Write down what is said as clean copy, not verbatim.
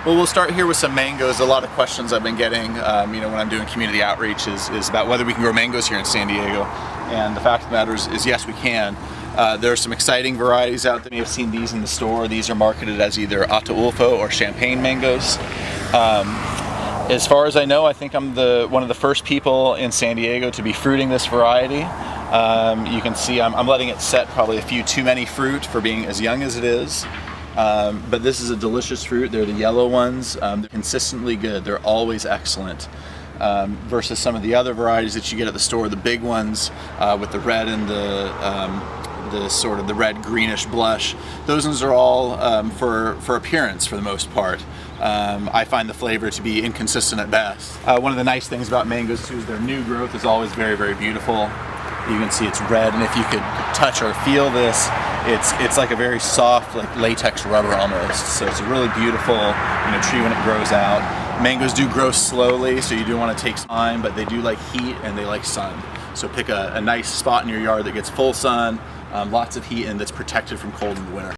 Well, we'll start here with some mangoes. A lot of questions I've been getting, when I'm doing community outreach is about whether we can grow mangoes here in San Diego. And the fact of the matter is yes, we can. There are some exciting varieties out there. You may have seen these in the store. These are marketed as either Ataulfo or champagne mangoes. As far as I know, I think I'm one of the first people in San Diego to be fruiting this variety. You can see I'm letting it set probably a few too many fruit for being as young as it is. But this is a delicious fruit. They're the yellow ones. They're consistently good. They're always excellent. Versus some of the other varieties that you get at the store, the big ones with the red and the sort of the red greenish blush. Those ones are all for appearance for the most part. I find the flavor to be inconsistent at best. One of the nice things about mangoes too is their new growth is always very, very beautiful. You can see it's red, and if you could touch or feel this, it's like a very soft, like latex rubber almost. So it's a really beautiful, tree when it grows out. Mangoes do grow slowly, so you do want to take time, but they do like heat and they like sun. So pick a nice spot in your yard that gets full sun, lots of heat, and that's protected from cold in the winter.